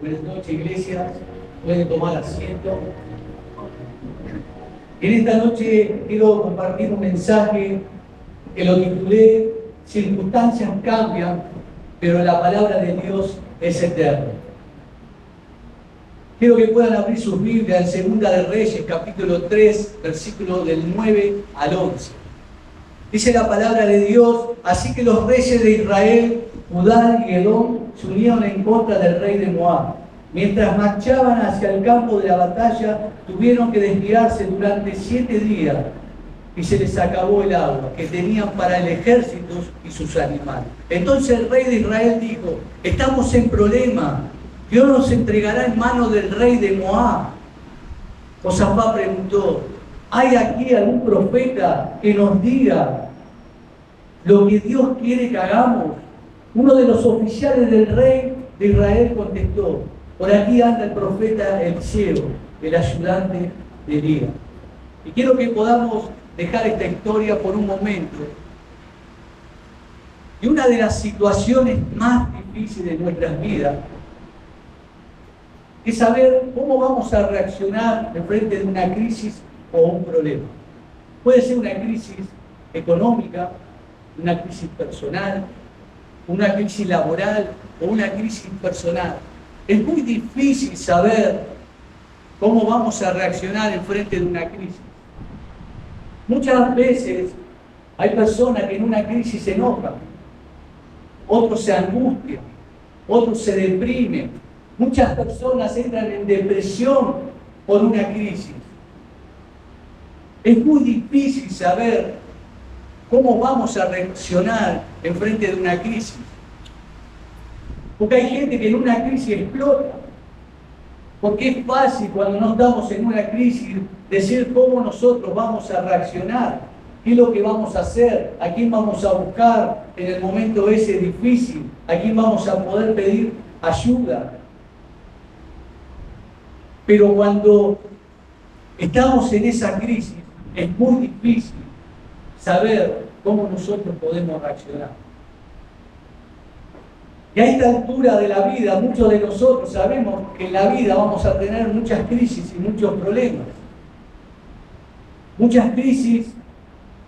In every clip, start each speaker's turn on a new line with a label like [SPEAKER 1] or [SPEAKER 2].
[SPEAKER 1] Buenas noches, iglesia. Pueden tomar asiento. En esta noche quiero compartir un mensaje que lo titulé Circunstancias cambian, pero la palabra de Dios es eterna. Quiero que puedan abrir sus Biblias en Segunda de Reyes, capítulo 3, versículo del 9 al 11. Dice la palabra de Dios: así que los reyes de Israel, Judá y Edom se unieron en contra del rey de Moab. Mientras marchaban hacia el campo de la batalla, tuvieron que desviarse durante 7 días y se les acabó el agua que tenían para el ejército y sus animales. Entonces el rey de Israel dijo: estamos en problema, Dios nos entregará en manos del rey de Moab. Josafat preguntó: ¿hay aquí algún profeta que nos diga lo que Dios quiere que hagamos? Uno de los oficiales del rey de Israel contestó: por aquí anda el profeta Eliseo, el ayudante de Elías. Y quiero que podamos dejar esta historia por un momento. Y una de las situaciones más difíciles de nuestras vidas es saber cómo vamos a reaccionar en frente de una crisis o un problema. Puede ser una crisis económica, una crisis personal, una crisis laboral o una crisis personal. Es muy difícil saber cómo vamos a reaccionar en frente de una crisis. Muchas veces hay personas que en una crisis se enojan, otros se angustian, otros se deprimen. Muchas personas entran en depresión por una crisis. Es muy difícil saber cómo vamos a reaccionar en frente de una crisis. Porque hay gente que en una crisis explota. Porque es fácil cuando no estamos en una crisis decir cómo nosotros vamos a reaccionar, qué es lo que vamos a hacer, a quién vamos a buscar en el momento ese difícil, a quién vamos a poder pedir ayuda. Pero cuando estamos en esa crisis es muy difícil saber cómo nosotros podemos reaccionar. Y a esta altura de la vida, muchos de nosotros sabemos que en la vida vamos a tener muchas crisis y muchos problemas. Muchas crisis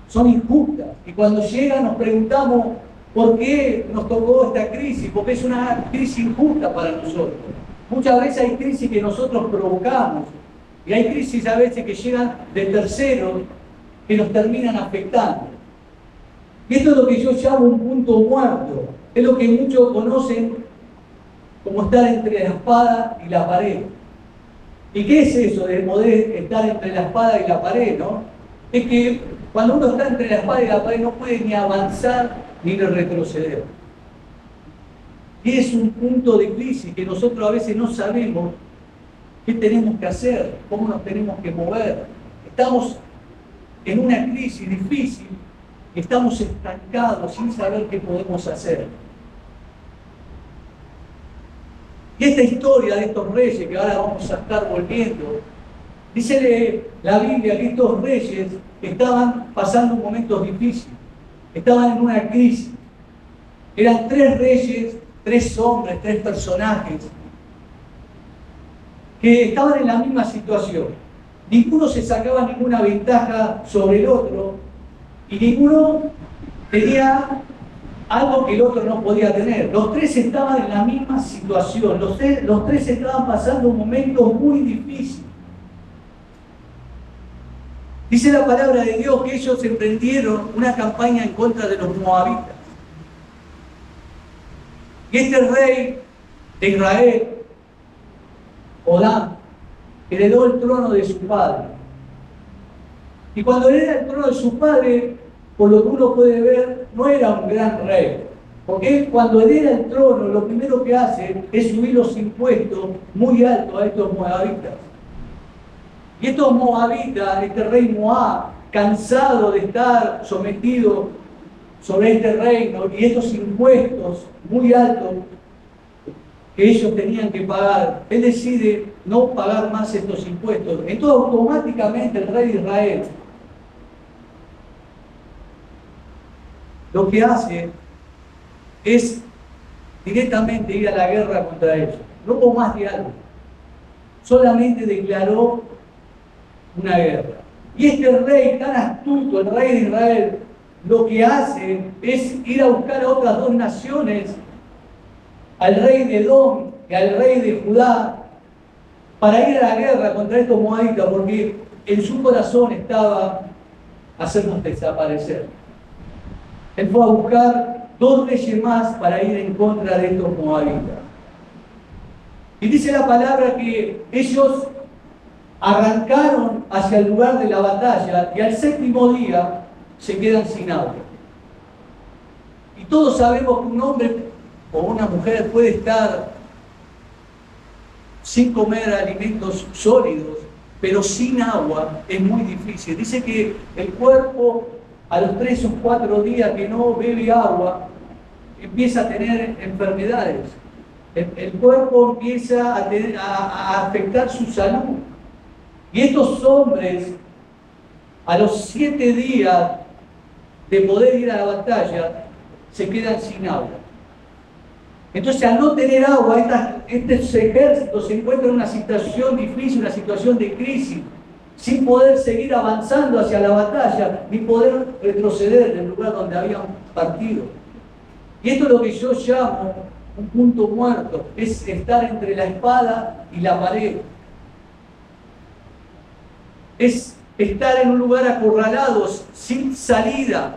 [SPEAKER 1] son injustas y cuando llegan nos preguntamos por qué nos tocó esta crisis, porque es una crisis injusta para nosotros. Muchas veces hay crisis que nosotros provocamos y hay crisis a veces que llegan de terceros que nos terminan afectando. Y esto es lo que yo llamo un punto muerto. Es lo que muchos conocen como estar entre la espada y la pared. ¿Y qué es eso de poder estar entre la espada y la pared, no? Es que cuando uno está entre la espada y la pared no puede ni avanzar ni retroceder. Y es un punto de crisis que nosotros a veces no sabemos qué tenemos que hacer, cómo nos tenemos que mover. Estamos en una crisis difícil, estamos estancados sin saber qué podemos hacer. Y esta historia de estos reyes, que ahora vamos a estar volviendo, dice la Biblia que estos reyes estaban pasando momentos difíciles, estaban en una crisis. Eran 3 reyes, 3 hombres, 3 personajes que estaban en la misma situación. Ninguno se sacaba ninguna ventaja sobre el otro y ninguno tenía algo que el otro no podía tener. Los 3 estaban en la misma situación, los tres estaban pasando momentos muy difíciles. Dice la palabra de Dios que ellos emprendieron una campaña en contra de los moabitas. Y este rey de Israel, Jodam, heredó el trono de su padre. Y cuando hereda el trono de su padre, por lo que uno puede ver, no era un gran rey. Porque él, cuando hereda el trono, lo primero que hace es subir los impuestos muy altos a estos moabitas. Y estos moabitas, este rey Moab, cansado de estar sometido sobre este reino y estos impuestos muy altos que ellos tenían que pagar, él decide no pagar más estos impuestos. Entonces automáticamente el rey de Israel lo que hace es directamente ir a la guerra contra ellos. no hubo más diálogo. Solamente declaró una guerra. Y este rey tan astuto, el rey de Israel, lo que hace es ir a buscar a otras dos naciones, al rey de Edom y al rey de Judá, para ir a la guerra contra estos moabitas, porque en su corazón estaba hacernos desaparecer. Él fue a buscar dos reyes más para ir en contra de estos moabitas. Y dice la palabra que ellos arrancaron hacia el lugar de la batalla y al séptimo día se quedan sin agua. Y todos sabemos que un hombre o una mujer puede estar sin comer alimentos sólidos, pero sin agua es muy difícil. Dice que el cuerpo a los 3 o 4 días que no bebe agua empieza a tener enfermedades. El cuerpo empieza a afectar su salud. Y estos hombres, a los 7 días de poder ir a la batalla, se quedan sin agua. Entonces, al no tener agua, estos ejércitos se encuentran en una situación difícil, una situación de crisis, sin poder seguir avanzando hacia la batalla, ni poder retroceder del lugar donde habían partido. Y esto es lo que yo llamo un punto muerto, es estar entre la espada y la pared. Es estar en un lugar acorralados, sin salida.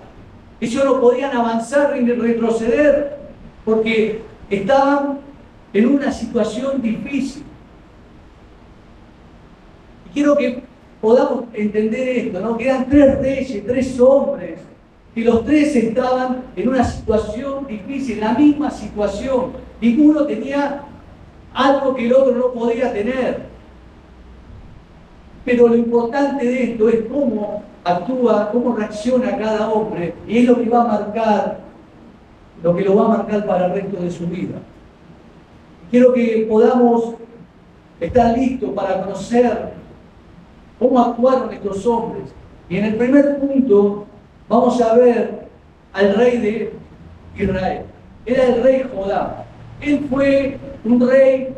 [SPEAKER 1] Ellos no podían avanzar ni retroceder porque estaban en una situación difícil. Y quiero que podamos entender esto, ¿no? Que eran 3 reyes, 3 hombres, que los 3 estaban en una situación difícil, en la misma situación. Ninguno tenía algo que el otro no podía tener. Pero lo importante de esto es cómo actúa, cómo reacciona cada hombre, y es lo que va a marcar, lo que lo va a marcar para el resto de su vida. Quiero que podamos estar listos para conocer cómo actuaron estos hombres. Y en el primer punto vamos a ver al rey de Israel. Era el rey Jodá. Él fue un rey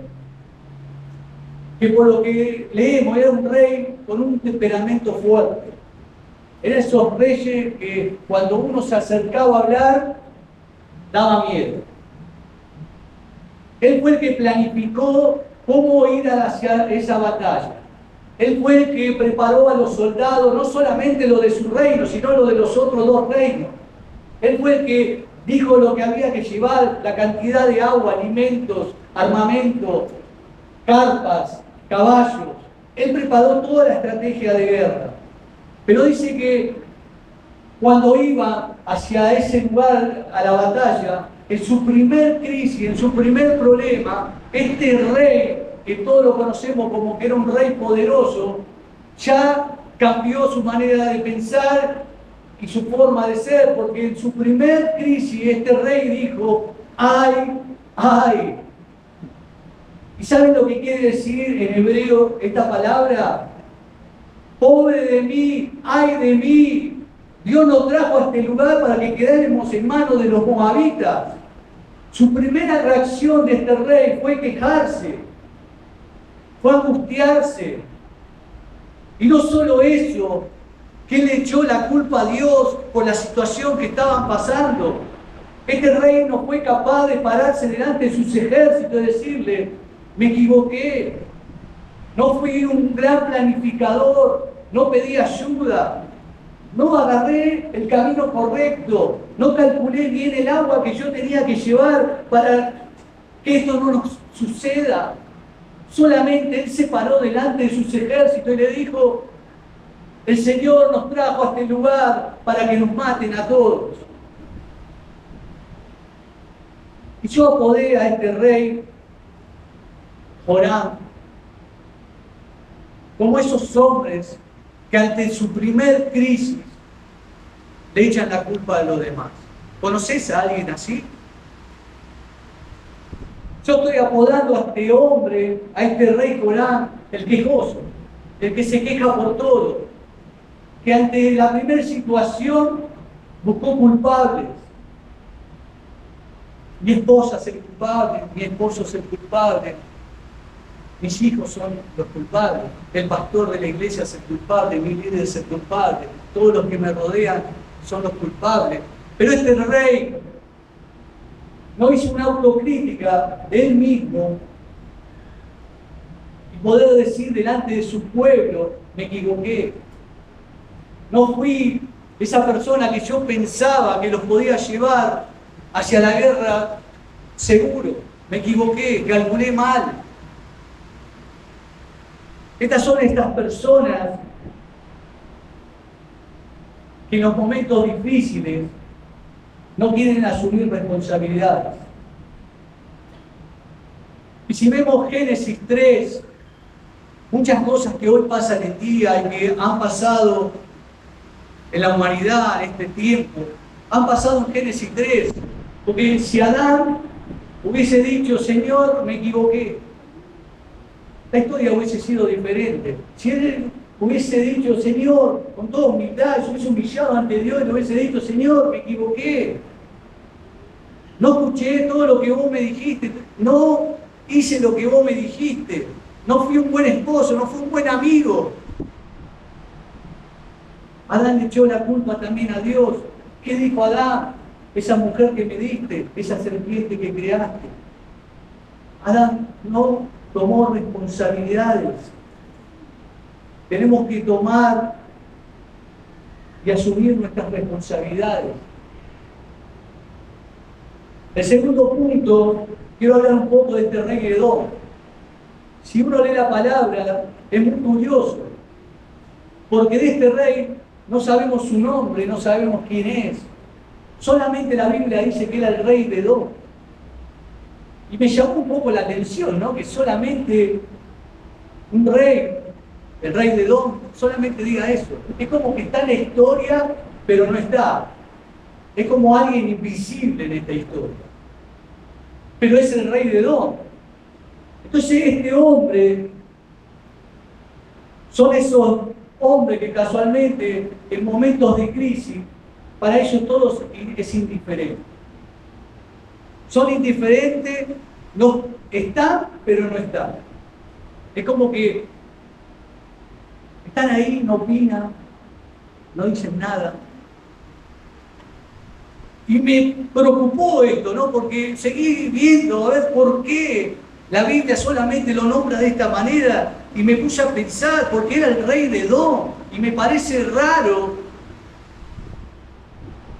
[SPEAKER 1] que, por lo que leemos, era un rey con un temperamento fuerte. Era esos reyes que cuando uno se acercaba a hablar, daba miedo. Él fue el que planificó cómo ir hacia esa batalla. Él fue el que preparó a los soldados, no solamente lo de su reino, sino lo de los otros 2 reinos. Él fue el que dijo lo que había que llevar, la cantidad de agua, alimentos, armamento, carpas, caballos. Él preparó toda la estrategia de guerra. Pero dice que cuando iba hacia ese lugar, a la batalla, en su primer crisis, en su primer problema, este rey, que todos lo conocemos como que era un rey poderoso, ya cambió su manera de pensar y su forma de ser, porque en su primer crisis este rey dijo: ¡ay, ay! ¿Y saben lo que quiere decir en hebreo esta palabra? ¡Pobre de mí! ¡Ay de mí! Dios nos trajo a este lugar para que quedáramos en manos de los moabitas. Su primera reacción de este rey fue quejarse, fue angustiarse. Y no solo eso, que le echó la culpa a Dios por la situación que estaban pasando. Este rey no fue capaz de pararse delante de sus ejércitos y decirle: me equivoqué, no fui un gran planificador, no pedí ayuda, no agarré el camino correcto, no calculé bien el agua que yo tenía que llevar para que esto no nos suceda. Solamente él se paró delante de sus ejércitos y le dijo: el Señor nos trajo a este lugar para que nos maten a todos. Y yo apodé a este rey Joram como esos hombres que ante su primer crisis le echan la culpa a los demás. ¿Conoces a alguien así? Yo estoy apodando a este hombre, a este rey Joram, el quejoso, el que se queja por todo, que ante la primera situación buscó culpables. Mi esposa es el culpable, mi esposo es el culpable, mis hijos son los culpables, el pastor de la iglesia es el culpable, mi líder es el culpable, todos los que me rodean son los culpables. Pero este rey no hizo una autocrítica de él mismo y poder decir delante de su pueblo, me equivoqué. No fui esa persona que yo pensaba que los podía llevar hacia la guerra seguro. Me equivoqué, calculé mal. Estas son estas personas que en los momentos difíciles no quieren asumir responsabilidades. Y si vemos Génesis 3, muchas cosas que hoy pasan en día y que han pasado en la humanidad en este tiempo, han pasado en Génesis 3. Porque si Adán hubiese dicho, Señor, me equivoqué, la historia hubiese sido diferente. Si él hubiese dicho, Señor, con toda humildad, se hubiese humillado ante Dios y le hubiese dicho, Señor, me equivoqué. No escuché todo lo que vos me dijiste, no hice lo que vos me dijiste, no fui un buen esposo, no fui un buen amigo. Adán le echó la culpa también a Dios. ¿Qué dijo Adán? Esa mujer que me diste, esa serpiente que creaste. Adán no tomó responsabilidades. Tenemos que tomar y asumir nuestras responsabilidades. El segundo punto, quiero hablar un poco de este rey Edom. Si uno lee la palabra, es muy curioso, porque de este rey no sabemos su nombre, no sabemos quién es. Solamente la Biblia dice que era el rey de Edom. Y me llamó un poco la atención, ¿no? Que solamente un rey, el rey de Edom, solamente diga eso. Es como que está en la historia, pero no está. Es como alguien invisible en esta historia. Pero es el rey de Edom. Entonces este hombre, son esos hombres que casualmente en momentos de crisis, para ellos todos es indiferente. Son indiferentes, no están, pero no están. Es como que están ahí, no opinan, no dicen nada. Y me preocupó esto, ¿no? Porque seguí viendo a ver por qué la Biblia solamente lo nombra de esta manera. Y me puse a pensar, porque era el rey de Edom. Y me parece raro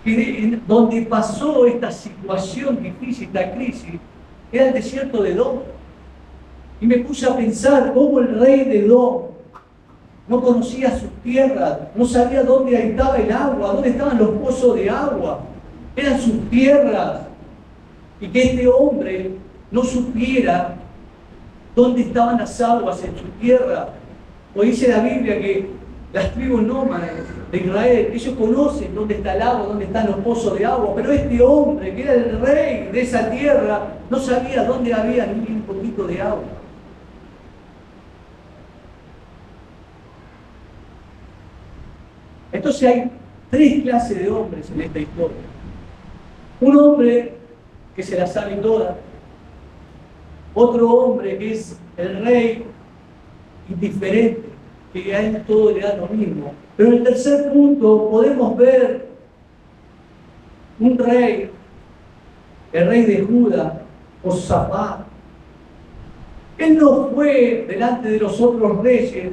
[SPEAKER 1] que donde pasó esta situación difícil, esta crisis, era el desierto de Edom. Y me puse a pensar cómo el rey de Edom no conocía sus tierras, no sabía dónde estaba el agua, dónde estaban los pozos de agua. Eran sus tierras. Y que este hombre no supiera dónde estaban las aguas en su tierra. Pues dice la Biblia que las tribus nómadas de Israel, ellos conocen dónde está el agua, dónde están los pozos de agua, pero este hombre, que era el rey de esa tierra, no sabía dónde había ni un poquito de agua. Entonces hay tres clases de hombres en esta historia. Un hombre que se la sabe toda, otro hombre que es el rey indiferente, que a él todo le da lo mismo. Pero en el tercer punto podemos ver un rey, el rey de Judá, Josafat. Él no fue delante de los otros reyes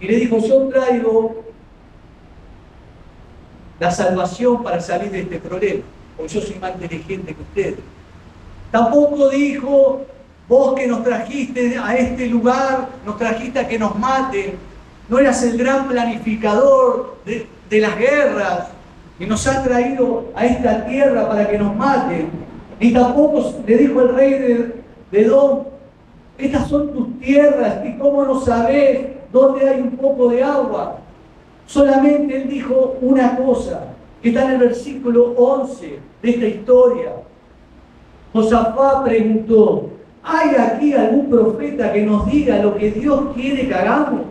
[SPEAKER 1] y le dijo, yo traigo la salvación para salir de este problema, porque yo soy más inteligente que ustedes. Tampoco dijo, vos que nos trajiste a este lugar, nos trajiste a que nos maten, no eras el gran planificador de las guerras y nos has traído a esta tierra para que nos maten. Ni tampoco le dijo el rey de Edom, estas son tus tierras y cómo no sabés dónde hay un poco de agua. Solamente él dijo una cosa, que está en el versículo 11 de esta historia. Josafat preguntó, ¿hay aquí algún profeta que nos diga lo que Dios quiere que hagamos?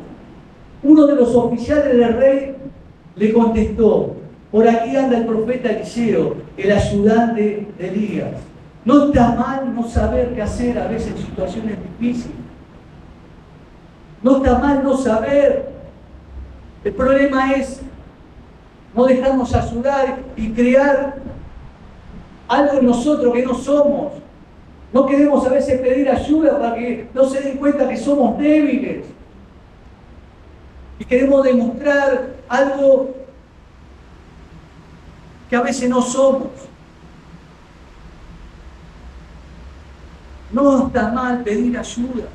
[SPEAKER 1] Uno de los oficiales del rey le contestó, por aquí anda el profeta Eliseo, el ayudante de Elías. No está mal no saber qué hacer a veces en situaciones difíciles. No está mal no saber. El problema es no dejarnos ayudar y crear algo en nosotros que no somos. No queremos a veces pedir ayuda para que no se den cuenta que somos débiles. Y queremos demostrar algo que a veces no somos. No está mal pedir ayuda.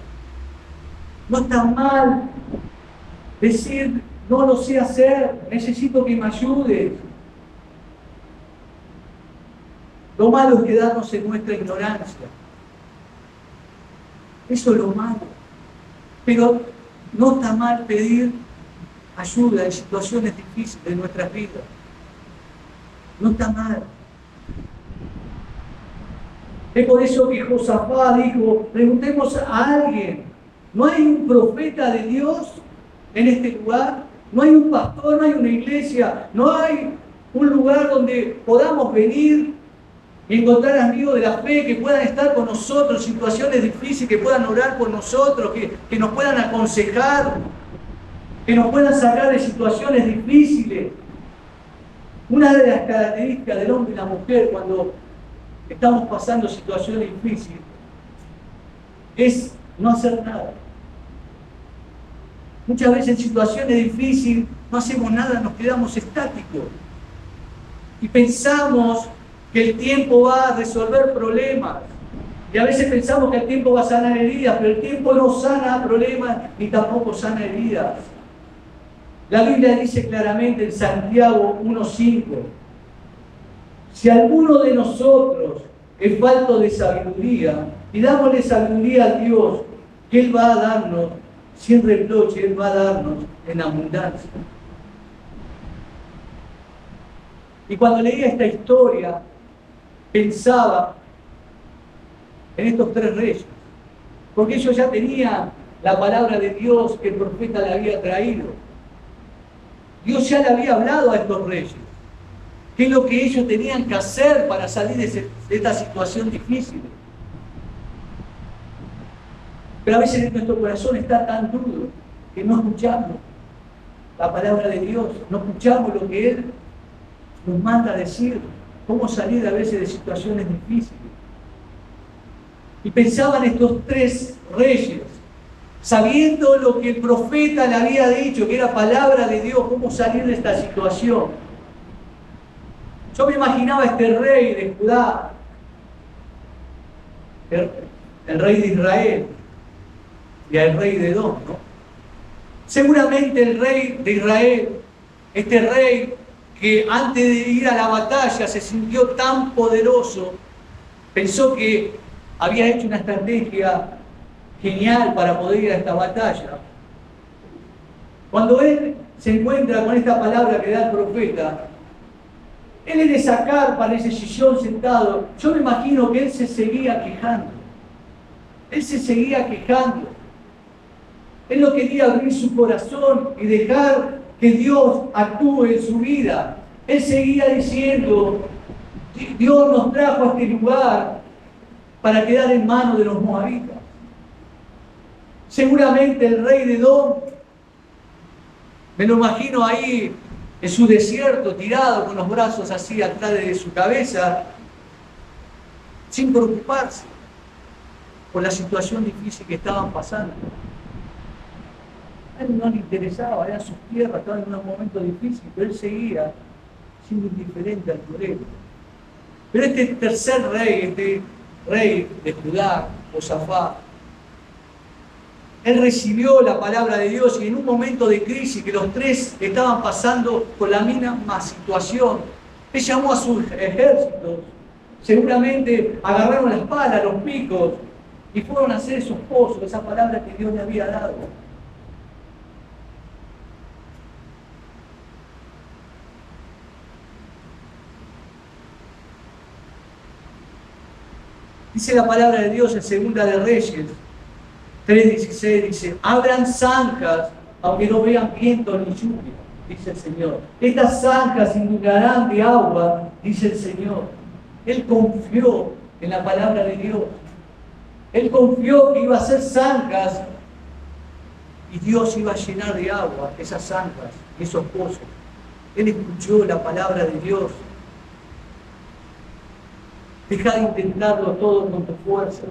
[SPEAKER 1] No está mal decir, no lo sé hacer, necesito que me ayudes. Lo malo es quedarnos en nuestra ignorancia. Eso es lo malo. Pero no está mal pedir ayuda en situaciones difíciles de nuestras vidas. No está mal. Es por eso que Josafat dijo, preguntemos a alguien, ¿no hay un profeta de Dios en este lugar? ¿No hay un pastor, no hay una iglesia, no hay un lugar donde podamos venir y encontrar amigos de la fe que puedan estar con nosotros en situaciones difíciles, que puedan orar por nosotros, que nos puedan aconsejar, que nos puedan sacar de situaciones difíciles? Una de las características del hombre y la mujer cuando estamos pasando situaciones difíciles es no hacer nada. Muchas veces en situaciones difíciles no hacemos nada, nos quedamos estáticos y pensamos que el tiempo va a resolver problemas. Y a veces pensamos que el tiempo va a sanar heridas, pero el tiempo no sana problemas ni tampoco sana heridas. La Biblia dice claramente en Santiago 1:5, si alguno de nosotros es falto de sabiduría, pidámosle sabiduría a Dios, que Él va a darnos sin reproche, Él va a darnos en abundancia. Y cuando leía esta historia, pensaba en estos tres reyes, porque ellos ya tenían la palabra de Dios que el profeta le había traído. Dios ya le había hablado a estos reyes qué es lo que ellos tenían que hacer para salir de esta situación difícil. Pero a veces nuestro corazón está tan duro que no escuchamos la palabra de Dios, no escuchamos lo que Él nos manda a decir, cómo salir a veces de situaciones difíciles. Y pensaban estos tres reyes, sabiendo lo que el profeta le había dicho, que era palabra de Dios, cómo salir de esta situación. Yo me imaginaba este rey de Judá, el rey de Israel, y al rey de Edom, ¿no? Seguramente el rey de Israel, este rey que antes de ir a la batalla se sintió tan poderoso, pensó que había hecho una estrategia genial para poder ir a esta batalla. Cuando él se encuentra con esta palabra que da el profeta, él en esa carpa, en ese sillón sentado, yo me imagino que él se seguía quejando. Él se seguía quejando. Él no quería abrir su corazón y dejar que Dios actúe en su vida. Él seguía diciendo, Dios nos trajo a este lugar para quedar en manos de los moabitas. Seguramente el rey de Edom, me lo imagino ahí en su desierto, tirado con los brazos así atrás de su cabeza, sin preocuparse por la situación difícil que estaban pasando. A él no le interesaba, eran sus tierras, estaban en un momento difícil, pero él seguía siendo indiferente al problema. Pero este tercer rey, este rey de Judá, Josafat, él recibió la palabra de Dios y en un momento de crisis que los tres estaban pasando por la misma situación, él llamó a sus ejércitos, seguramente agarraron las palas, los picos y fueron a hacer esos pozos, esa palabra que Dios le había dado. Dice la palabra de Dios en Segunda de Reyes 3:16, dice, abran zanjas, aunque no vean viento ni lluvia, dice el Señor. Estas zanjas inundarán de agua, dice el Señor. Él confió en la palabra de Dios. Él confió que iba a ser zanjas y Dios iba a llenar de agua esas zanjas, esos pozos. Él escuchó la palabra de Dios. Deja de intentarlo todo con tu fuerza.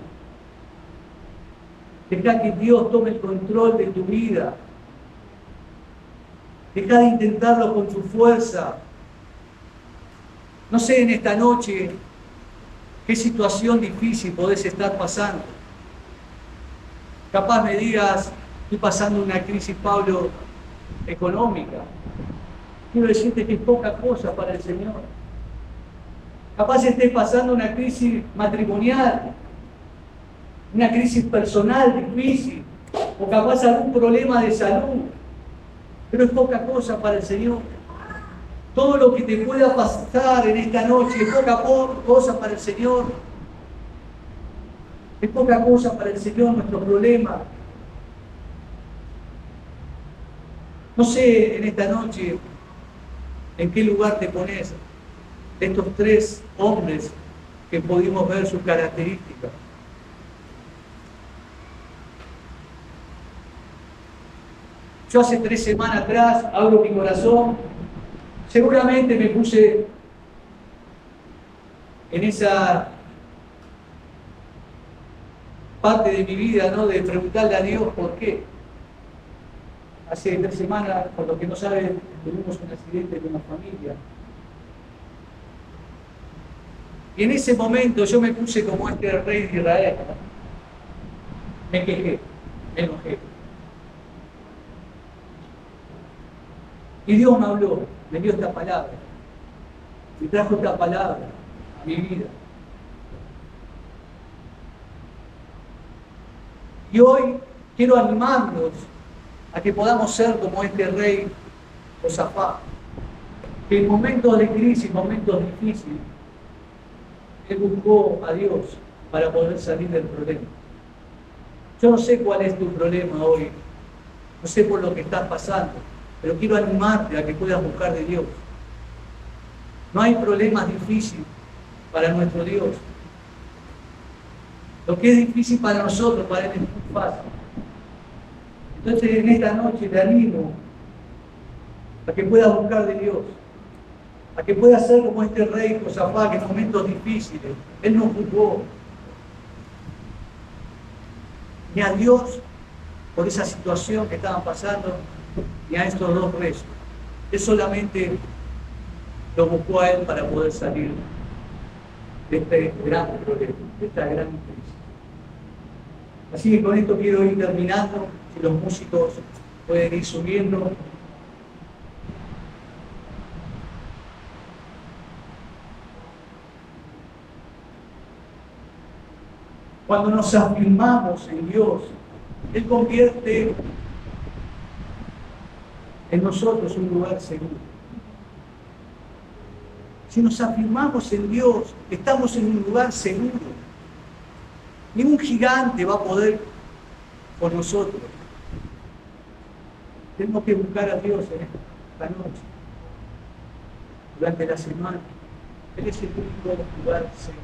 [SPEAKER 1] Deja que Dios tome el control de tu vida. Deja de intentarlo con tu fuerza. No sé en esta noche qué situación difícil podés estar pasando. Capaz me digas, estoy pasando una crisis, Pablo, económica. Quiero decirte que es poca cosa para el Señor. Capaz estés pasando una crisis matrimonial, una crisis personal difícil, o capaz algún problema de salud, pero es poca cosa para el Señor. Todo lo que te pueda pasar en esta noche es poca cosa para el Señor. Es poca cosa para el Señor nuestro problema. No sé en esta noche en qué lugar te pones de estos tres hombres que pudimos ver sus características. Yo hace 3 semanas atrás abro mi corazón, seguramente me puse en esa parte de mi vida, ¿no?, de preguntarle a Dios por qué. Hace 3 semanas, por los que no saben, tuvimos un accidente con la familia. Y en ese momento yo me puse como este rey de Israel. Me quejé, me enojé. Y Dios me habló, me dio esta palabra. Me trajo esta palabra a mi vida. Y hoy quiero animarnos a que podamos ser como este rey Josafat, que en momentos de crisis, momentos difíciles, él buscó a Dios para poder salir del problema. Yo no sé cuál es tu problema hoy, no sé por lo que estás pasando, pero quiero animarte a que puedas buscar de Dios. No hay problemas difíciles para nuestro Dios. Lo que es difícil para nosotros, para Él es muy fácil. Entonces en esta noche te animo a que puedas buscar de Dios, a que puedas ser como este rey Josafat, que en momentos difíciles Él no juzgó ni a Dios por esa situación que estaban pasando, ni a estos 2 reyes. Él solamente lo buscó a Él para poder salir de este gran problema, de esta gran crisis. Así que con esto quiero ir terminando. Si los músicos pueden ir subiendo. Cuando nos afirmamos en Dios, Él convierte en nosotros un lugar seguro. Si nos afirmamos en Dios, estamos en un lugar seguro. Ningún gigante va a poder con nosotros. Tenemos que buscar a Dios en esta noche, durante la semana. Él es el único lugar seguro.